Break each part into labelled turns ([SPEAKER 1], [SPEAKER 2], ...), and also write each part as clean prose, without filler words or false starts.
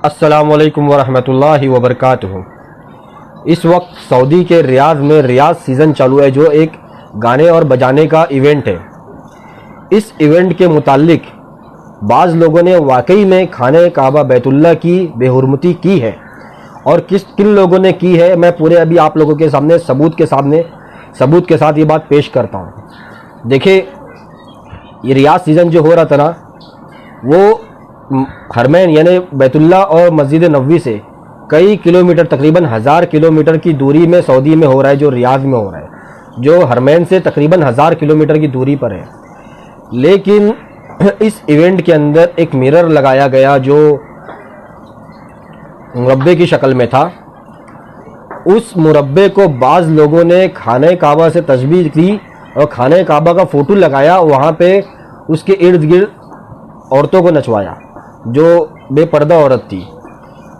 [SPEAKER 1] अस्सलामु अलैकुम वरहमतुल्लाहि वबरकातुहू। इस वक्त सऊदी के रियाद में रियाद सीज़न चालू है, जो एक गाने और बजाने का इवेंट है। इस इवेंट के मुताल्लिक बाज़ लोगों ने वाकई में खाने काबा बैतुल्लाह की बेहुरमती की है, और किन लोगों ने की है मैं पूरे अभी आप लोगों के सामने सबूत के साथ ये बात पेश करता हूँ। देखिए, ये रियाद सीज़न जो हो रहा था ना, वो हरमैन यानी बैतुल्लाह और मस्जिद नबवी से कई किलोमीटर, तकरीबन 1000 किलोमीटर की दूरी में सऊदी में हो रहा है, जो रियाद में हो रहा है, जो हरमैन से तकरीबन 1000 किलोमीटर की दूरी पर है। लेकिन इस इवेंट के अंदर एक मिरर लगाया गया जो मुरब्बे की शक्ल में था। उस मुरब्बे को बाज़ लोगों ने खाने काबा से तशबीह की और खाने काबा का फ़ोटो लगाया, वहाँ पे उसके इर्द गिर्द औरतों को नचवाया जो बेपर्दा औरत थी।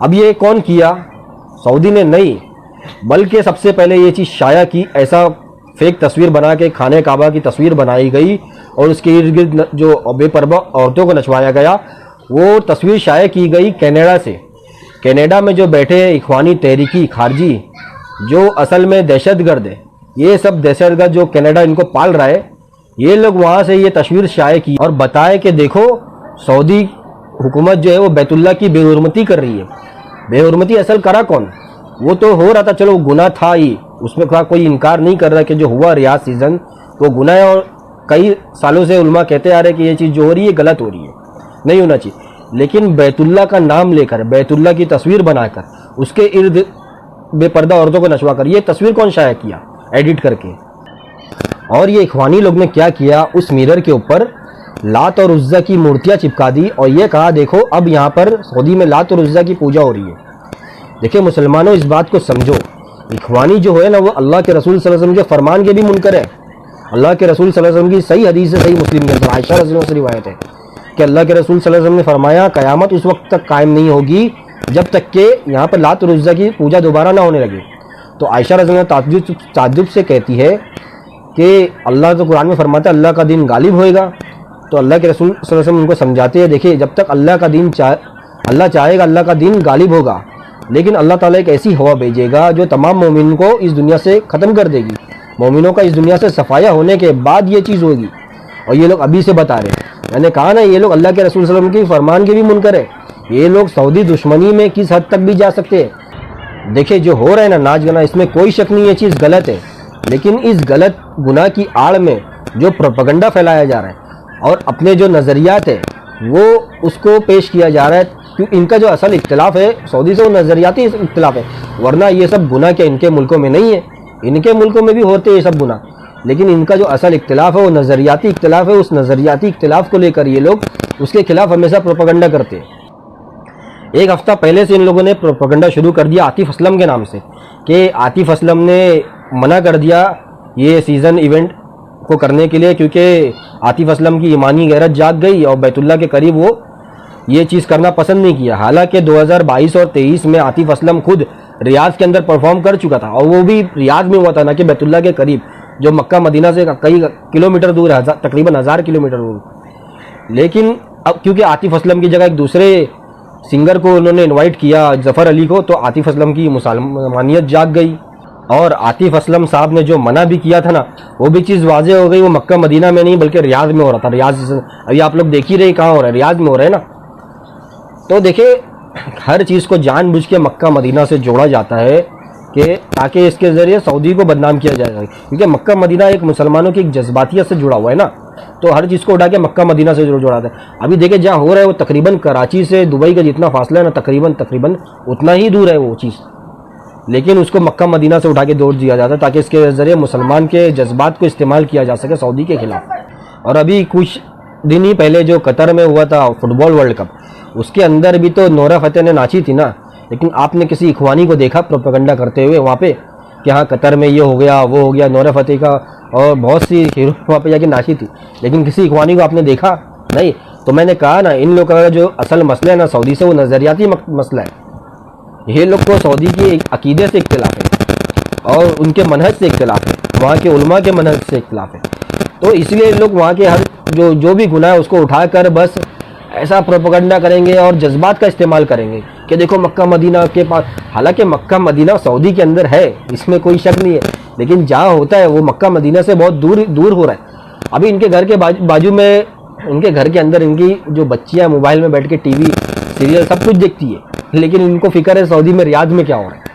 [SPEAKER 1] अब ये कौन किया? सऊदी ने नहीं, बल्कि सबसे पहले ये चीज़ शाया की। ऐसा फेक तस्वीर बना के खाने काबा की तस्वीर बनाई गई और उसके इर्द गिर्द जो बेपर्दा औरतों को नचवाया गया, वो तस्वीर शाया की गई कनाडा से। कनाडा में जो बैठे हैं इखवानी तहरीकी खारजी, जो असल में दहशतगर्द है, ये सब दहशतगर्द जो कनाडा इनको पाल रहा है, ये लोग वहाँ से ये तस्वीर शाया की और बताए कि देखो सऊदी हुकूमत जो है वो बैतुल्लाह की बेहुरमती कर रही है। बेहुरमती असल करा कौन? वो तो हो रहा था, चलो गुनाह था ही, उसमें कोई इनकार नहीं कर रहा कि जो हुआ रियाद सीज़न वो गुनाह है, और कई सालों से उलमा कहते आ रहे कि ये चीज़ जो हो रही है गलत हो रही है, नहीं होना चाहिए। लेकिन बैतुल्लाह का नाम लेकर, बैतुल्लाह की तस्वीर बनाकर, उसके इर्द बेपर्दा औरतों को नचवाकर, ये तस्वीर कौन शाया किया एडिट करके? और ये इखवानी लोग ने क्या किया, उस मिरर के ऊपर लात और उज़्ज़ा की मूर्तियाँ चिपका दी और ये कहा देखो अब यहाँ पर सऊदी में लात और उज़्ज़ा की पूजा हो रही है। देखिए मुसलमानों, इस बात को समझो, इखवानी जो है ना, वो अल्लाह के रसूल सल्लल्लाहु अलैहि वसल्लम के फरमान के भी मुनकर है। अल्लाह के रसूल सल्लल्लाहु अलैहि वसल्लम की सही हदीस है, सही मुस्लिम के अंदर आयशा रज़ी अल्लाह से रिवायत है कि अल्लाह के रसूल सल्लल्लाहु अलैहि वसल्लम ने फरमाया, क़यामत उस वक्त तक कायम नहीं होगी जब तक कि यहाँ पर लात और उज़्ज़ा की पूजा दोबारा ना होने लगे। तो आयशा रज़ी अल्लाह ताज्जुब से कहती है कि अल्लाह तो कुरान में फरमाता है अल्लाह का दिन गालिब होएगा। तो अल्लाह के रसूल सल्लल्लाहु अलैहि वसल्लम उनको समझाते हैं, देखिए जब तक अल्लाह चाहेगा अल्लाह का दिन गालिब होगा, लेकिन अल्लाह ताला एक ऐसी हवा भेजेगा जो तमाम मोमिन को इस दुनिया से ख़त्म कर देगी। मोमिनों का इस दुनिया से सफाया होने के बाद ये चीज़ होगी, और ये लोग अभी से बता रहे हैं। मैंने कहा ना, ये लोग अल्लाह के रसूल सल्लल्लाहु अलैहि वसल्लम की फरमान के भी मुनकर है। ये लोग सऊदी दुश्मनी में किस हद तक भी जा सकते हैं। देखिए जो हो रहा है ना नाच गाना, इसमें कोई शक नहीं, ये चीज़ गलत है, लेकिन इस गलत गुनाह की आड़ में जो प्रोपेगेंडा फैलाया जा रहा है और अपने जो नज़रियात है वो उसको पेश किया जा रहा है, क्योंकि इनका जो असल इख्तिलाफ है सऊदी से वो नज़रियाती इख्तिलाफ है, वरना ये सब गुनाह क्या इनके मुल्कों में नहीं है? इनके मुल्कों में भी होते हैं ये सब गुनाह, लेकिन इनका जो असल इख्तिलाफ है वो नज़रियाती इख्तिलाफ है। उस नज़रियाती इख्तिलाफ को लेकर ये लोग उसके खिलाफ हमेशा प्रोपेगेंडा करते हैं। एक हफ़्ता पहले से इन लोगों ने प्रोपेगेंडा शुरू कर दिया आतिफ असलम के नाम से, कि आतिफ असलम ने मना कर दिया ये सीज़न इवेंट को करने के लिए, क्योंकि आतिफ असलम की ईमानी गैरत जाग गई और बैतुल्लाह के करीब वो ये चीज़ करना पसंद नहीं किया। हालांकि 2022 और 23 में आतिफ असलम खुद रियाद के अंदर परफॉर्म कर चुका था, और वो भी रियाद में हुआ था, ना कि बैतुल्लाह के करीब जो मक्का मदीना से कई किलोमीटर दूर है, तकरीबन 1000 किलोमीटर दूर। लेकिन अब क्योंकि आतिफ असलम की जगह एक दूसरे सिंगर को उन्होंने इन्वाइट किया, जफ़र अली को, तो आतिफ असलम की मुसलमानियत जाग गई। और आतिफ असलम साहब ने जो मना भी किया था ना, वो भी चीज़ वाज़े हो गई, वो मक्का मदीना में नहीं बल्कि रियाद में हो रहा था। रियाद अभी आप लोग देख ही रहे कहाँ हो रहा है, रियाद में हो रहा है ना। तो देखिए हर चीज़ को जानबूझ के मक्का मदीना से जोड़ा जाता है कि ताकि इसके ज़रिए सऊदी को बदनाम किया जाए, क्योंकि मक्का मदीना एक मुसलमानों की एक जज्बातियत से जुड़ा हुआ है ना, तो हर चीज़ को उठा के मक्का मदीना से जोड़ा था। अभी देखिए जहाँ हो रहा है वो तकरीबन कराची से दुबई का जितना फासला है ना, तकरीबन उतना ही दूर है वो चीज़, लेकिन उसको मक्का मदीना से उठा के दौड़ दिया जाता है ताकि इसके ज़रिए मुसलमान के जज्बात को इस्तेमाल किया जा सके सऊदी के खिलाफ। और अभी कुछ दिन ही पहले जो कतर में हुआ था फुटबॉल वर्ल्ड कप, उसके अंदर भी तो नोरा फतेह ने नाची थी ना, लेकिन आपने किसी इखवानी को देखा प्रोपेगेंडा करते हुए वहाँ पे कि हाँ कतर में ये हो गया वो हो गया, नोरा फतेह का और बहुत सी हीरो वहाँ पे जाके नाची थी, लेकिन किसी इखवानी को आपने देखा नहीं? तो मैंने कहा ना, इन लोगों का जो असल मसला है ना सऊदी से, वो नज़रियाती मसला है। ये लोग को सऊदी के अकीदे से इख्तिलाफ है और उनके मनहज से इख्तिलाफ है, वहाँ के उलमा के मनहज से इख्तिलाफ है। तो इसलिए लोग वहाँ के हर जो भी गुनाह है उसको उठाकर बस ऐसा प्रोपेगेंडा करेंगे और जज्बात का इस्तेमाल करेंगे कि देखो मक्का मदीना के पास, हालांकि मक्का मदीना सऊदी के अंदर है, इसमें कोई शक नहीं है, लेकिन जहाँ होता है वो मक्का मदीना से बहुत दूर दूर हो रहा है। अभी इनके घर के बाजू में, इनके घर के अंदर इनकी जो बच्चियाँ मोबाइल में बैठ के टीवी सीरियल सब कुछ देखती है, लेकिन इनको फिक्र है सऊदी में रियाद में क्या हो रहा है।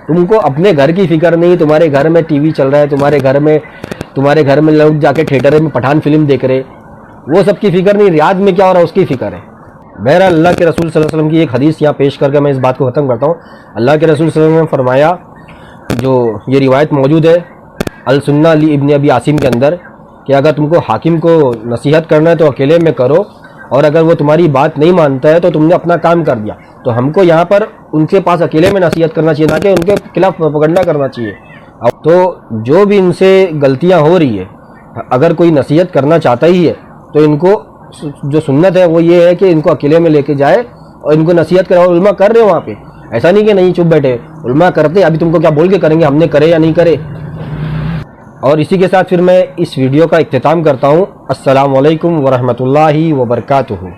[SPEAKER 1] तुमको अपने घर की फिक्र नहीं, तुम्हारे घर में टीवी चल रहा है, तुम्हारे घर में लोग जाके थिएटर में पठान फिल्म देख रहे, वो सब की फिक्र नहीं, रियाद में क्या हो रहा है उसकी फिक्र है। बहरहाल अल्लाह के रसूल सल्लल्लाहु अलैहि वसल्लम की एक हदीस यहाँ पेश करके मैं इस बात को ख़त्म करता हूँ। अल्लाह के रसूल सल्लल्लाहु अलैहि वसल्लम ने फरमाया, जो ये रिवायत मौजूद है अल सुन्ना ली इब्न अबी आसिम के अंदर, कि अगर तुमको हाकिम को नसीहत करना है तो अकेले में करो, और अगर वो तुम्हारी बात नहीं मानता है तो तुमने अपना काम कर दिया। तो हमको यहाँ पर उनके पास अकेले में नसीहत करना चाहिए, ना कि उनके खिलाफ प्रोपेगेंडा करना चाहिए। अब तो जो भी इनसे गलतियाँ हो रही है, अगर कोई नसीहत करना चाहता ही है तो इनको जो सुन्नत है वो ये है कि इनको अकेले में लेके जाए और इनको नसीहत कराओ। उल्मा कर रहे हो वहाँ पे, ऐसा नहीं कि नहीं चुप बैठे, उल्मा करते। अभी तुमको क्या बोल के करेंगे हमने करे या नहीं करे। और इसी के साथ फिर मैं इस वीडियो का इख्तिताम करता हूँ। अस्सलामु अलैकुम वरहमतुल्लाहि वबरकातुहू।